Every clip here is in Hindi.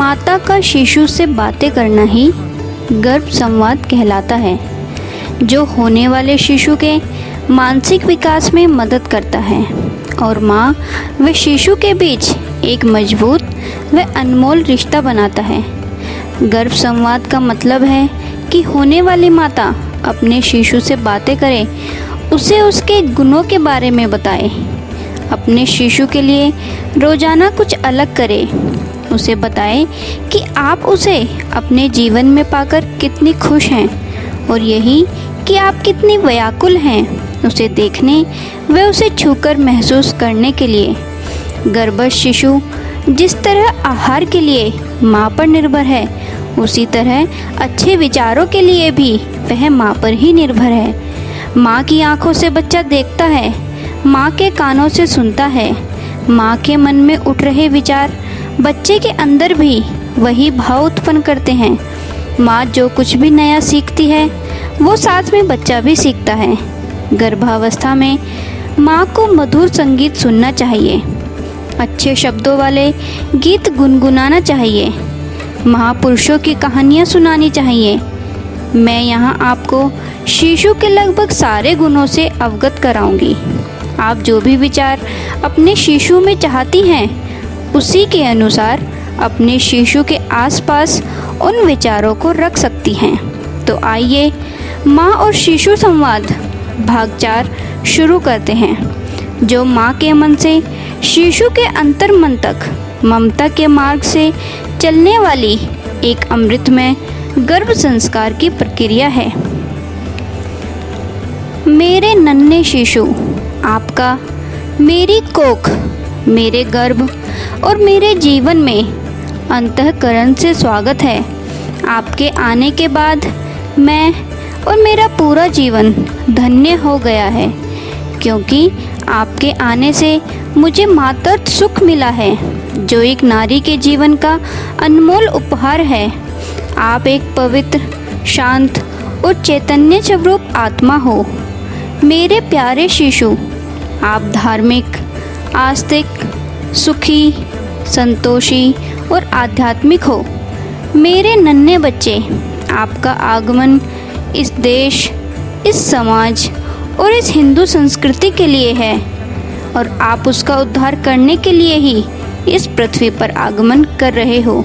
माता का शिशु से बातें करना ही गर्भ संवाद कहलाता है, जो होने वाले शिशु के मानसिक विकास में मदद करता है और माँ व शिशु के बीच एक मजबूत व अनमोल रिश्ता बनाता है। गर्भ संवाद का मतलब है कि होने वाली माता अपने शिशु से बातें करे, उसे उसके गुणों के बारे में बताए, अपने शिशु के लिए रोजाना कुछ अलग करे, उसे बताए कि आप उसे अपने जीवन में पाकर कितनी खुश हैं और यही कि आप कितनी व्याकुल हैं उसे देखने व उसे छूकर महसूस करने के लिए। गर्भस्थ शिशु जिस तरह आहार के लिए माँ पर निर्भर है, उसी तरह अच्छे विचारों के लिए भी वह माँ पर ही निर्भर है। माँ की आंखों से बच्चा देखता है, माँ के कानों से सुनता है, माँ के मन में उठ रहे विचार बच्चे के अंदर भी वही भाव उत्पन्न करते हैं। माँ जो कुछ भी नया सीखती है वो साथ में बच्चा भी सीखता है। गर्भावस्था में माँ को मधुर संगीत सुनना चाहिए, अच्छे शब्दों वाले गीत गुनगुनाना चाहिए, महापुरुषों की कहानियाँ सुनानी चाहिए। मैं यहाँ आपको शिशु के लगभग सारे गुणों से अवगत कराऊंगी। आप जो भी विचार अपने शिशु में चाहती हैं, उसी के अनुसार अपने शिशु के आसपास उन विचारों को रख सकती हैं। तो आइए माँ और शिशु संवाद भाग 4 शुरू करते हैं, जो माँ के मन से शिशु के अंतर मन तक ममता के मार्ग से चलने वाली एक अमृतमय गर्भ संस्कार की प्रक्रिया है। मेरे नन्हे शिशु, आपका मेरी कोख, मेरे गर्भ और मेरे जीवन में अंतःकरण से स्वागत है। आपके आने के बाद मैं और मेरा पूरा जीवन धन्य हो गया है, क्योंकि आपके आने से मुझे मातृत्व सुख मिला है, जो एक नारी के जीवन का अनमोल उपहार है। आप एक पवित्र, शांत और चैतन्य स्वरूप आत्मा हो। मेरे प्यारे शिशु, आप धार्मिक, आस्तिक, सुखी, संतोषी और आध्यात्मिक हो। मेरे नन्हे बच्चे, आपका आगमन इस देश, इस समाज और इस हिंदू संस्कृति के लिए है और आप उसका उद्धार करने के लिए ही इस पृथ्वी पर आगमन कर रहे हो।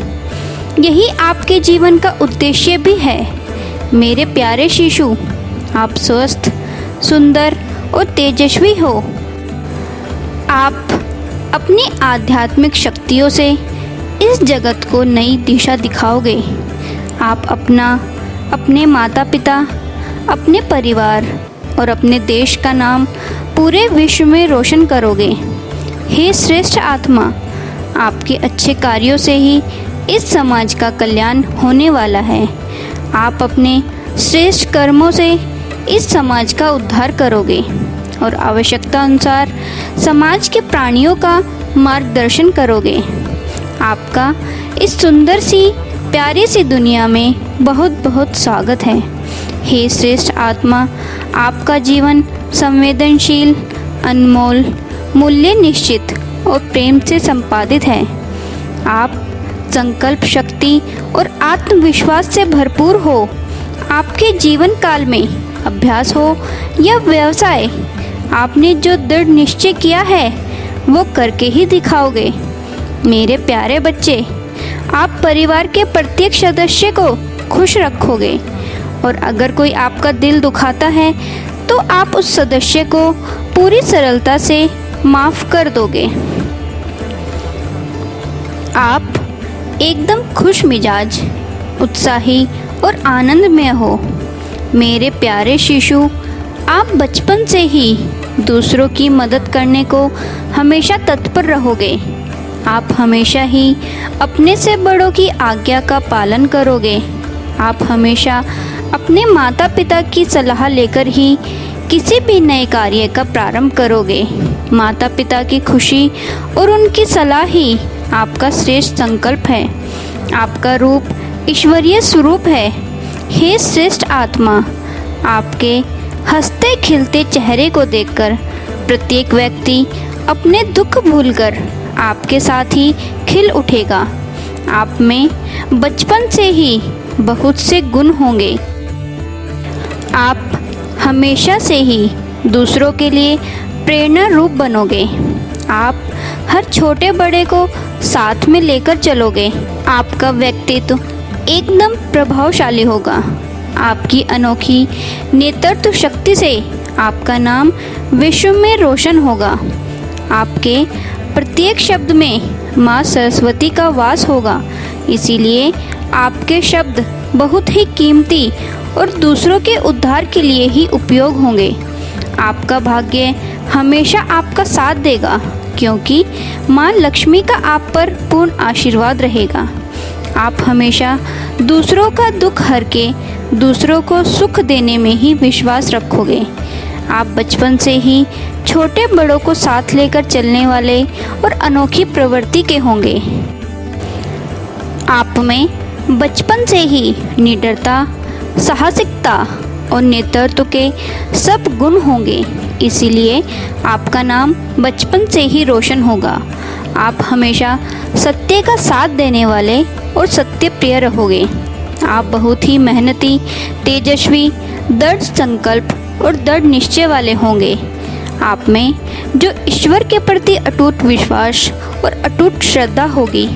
यही आपके जीवन का उद्देश्य भी है। मेरे प्यारे शिशु, आप स्वस्थ, सुंदर और तेजस्वी हो। आप अपनी आध्यात्मिक शक्तियों से इस जगत को नई दिशा दिखाओगे। आप अपने माता पिता, अपने परिवार और अपने देश का नाम पूरे विश्व में रोशन करोगे। हे श्रेष्ठ आत्मा, आपके अच्छे कार्यों से ही इस समाज का कल्याण होने वाला है। आप अपने श्रेष्ठ कर्मों से इस समाज का उद्धार करोगे और आवश्यकता अनुसार समाज के प्राणियों का मार्गदर्शन करोगे। आपका इस सुंदर सी प्यारी सी दुनिया में बहुत बहुत स्वागत है। हे श्रेष्ठ आत्मा, आपका जीवन संवेदनशील, अनमोल, मूल्य निश्चित और प्रेम से संपादित है। आप संकल्प शक्ति और आत्मविश्वास से भरपूर हो। आपके जीवन काल में अभ्यास हो या व्यवसाय, आपने जो दृढ़ निश्चय किया है वो करके ही दिखाओगे। मेरे प्यारे बच्चे, आप परिवार के प्रत्येक सदस्य को खुश रखोगे और अगर कोई आपका दिल दुखाता है तो आप उस सदस्य को पूरी सरलता से माफ़ कर दोगे। आप एकदम खुश मिजाज, उत्साही और आनंदमय हो। मेरे प्यारे शिशु, आप बचपन से ही दूसरों की मदद करने को हमेशा तत्पर रहोगे। आप हमेशा ही अपने से बड़ों की आज्ञा का पालन करोगे। आप हमेशा अपने माता पिता की सलाह लेकर ही किसी भी नए कार्य का प्रारंभ करोगे। माता पिता की खुशी और उनकी सलाह ही आपका श्रेष्ठ संकल्प है। आपका रूप ईश्वरीय स्वरूप है। हे श्रेष्ठ आत्मा, आपके हंसते खिलते चेहरे को देखकर प्रत्येक व्यक्ति अपने दुख भूलकर आपके साथ ही खिल उठेगा। आप में बचपन से ही बहुत से गुण होंगे। आप हमेशा से ही दूसरों के लिए प्रेरणा रूप बनोगे। आप हर छोटे बड़े को साथ में लेकर चलोगे। आपका व्यक्तित्व एकदम प्रभावशाली होगा। आपकी अनोखी नेतृत्व शक्ति से आपका नाम विश्व में रोशन होगा। आपके प्रत्येक शब्द में माँ सरस्वती का वास होगा, इसीलिए आपके शब्द बहुत ही कीमती और दूसरों के उद्धार के लिए ही उपयोग होंगे। आपका भाग्य हमेशा आपका साथ देगा, क्योंकि माँ लक्ष्मी का आप पर पूर्ण आशीर्वाद रहेगा। आप हमेशा दूसरों का दुख हर के दूसरों को सुख देने में ही विश्वास रखोगे। आप बचपन से ही छोटे बड़ों को साथ लेकर चलने वाले और अनोखी प्रवृत्ति के होंगे। आप में बचपन से ही निडरता, साहसिकता और नेतृत्व के सब गुण होंगे, इसीलिए आपका नाम बचपन से ही रोशन होगा। आप हमेशा सत्य का साथ देने वाले और सत्य प्रिय रहोगे। आप बहुत ही मेहनती, तेजस्वी, दृढ़ संकल्प और दृढ़ निश्चय वाले होंगे। आप में जो ईश्वर के प्रति अटूट विश्वास और अटूट श्रद्धा होगी,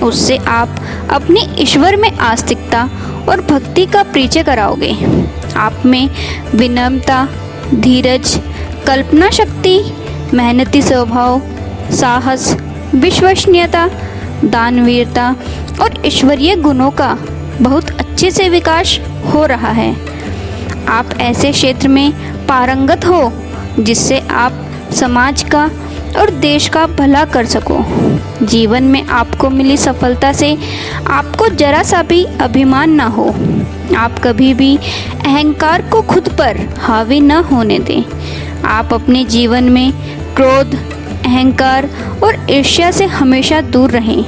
उससे आप अपने ईश्वर में आस्तिकता और भक्ति का परिचय कराओगे। आप में विनम्रता, धीरज, कल्पना शक्ति, मेहनती स्वभाव, साहस, विश्वसनीयता, दानवीरता और ईश्वरीय गुणों का बहुत अच्छे से विकास हो रहा है। आप ऐसे क्षेत्र में पारंगत हो जिससे आप समाज का और देश का भला कर सको। जीवन में आपको मिली सफलता से आपको जरा सा भी अभिमान ना हो। आप कभी भी अहंकार को खुद पर हावी न होने दें। आप अपने जीवन में क्रोध, अहंकार और ईर्ष्या से हमेशा दूर रहें।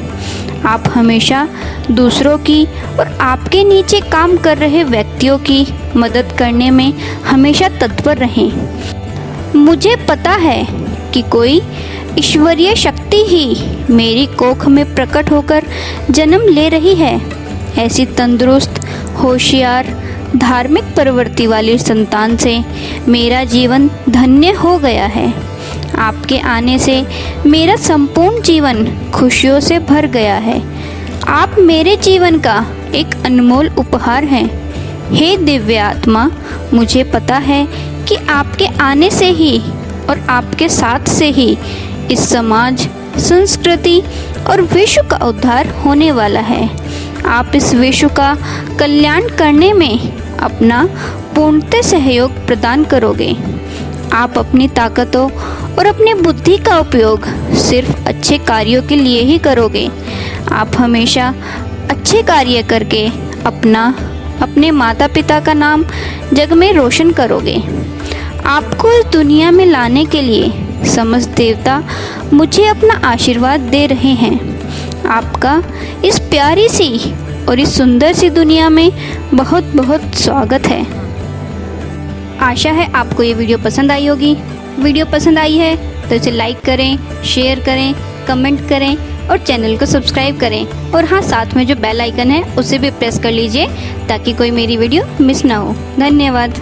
आप हमेशा दूसरों की और आपके नीचे काम कर रहे व्यक्तियों की मदद करने में हमेशा तत्पर रहें। मुझे पता है कि कोई ईश्वरीय शक्ति ही मेरी कोख में प्रकट होकर जन्म ले रही है। ऐसी तंदुरुस्त, होशियार, धार्मिक प्रवृत्ति वाली संतान से मेरा जीवन धन्य हो गया है। आपके आने से मेरा संपूर्ण जीवन खुशियों से भर गया है। आप मेरे जीवन का एक अनमोल उपहार हैं। हे दिव्य आत्मा, मुझे पता है कि आपके आने से ही और आपके साथ से ही इस समाज, संस्कृति और विश्व का उद्धार होने वाला है। आप इस विश्व का कल्याण करने में अपना पूर्णतः सहयोग प्रदान करोगे। आप अपनी ताकतों और अपनी बुद्धि का उपयोग सिर्फ अच्छे कार्यों के लिए ही करोगे। आप हमेशा अच्छे कार्य करके अपने माता पिता का नाम जग में रोशन करोगे। आपको इस दुनिया में लाने के लिए समस्त देवता मुझे अपना आशीर्वाद दे रहे हैं। आपका इस प्यारी सी और इस सुंदर सी दुनिया में बहुत बहुत स्वागत है। आशा है आपको ये वीडियो पसंद आई होगी। वीडियो पसंद आई है तो इसे लाइक करें, शेयर करें, कमेंट करें और चैनल को सब्सक्राइब करें। और हाँ, साथ में जो बेल आइकन है उसे भी प्रेस कर लीजिए ताकि कोई मेरी वीडियो मिस ना हो। धन्यवाद।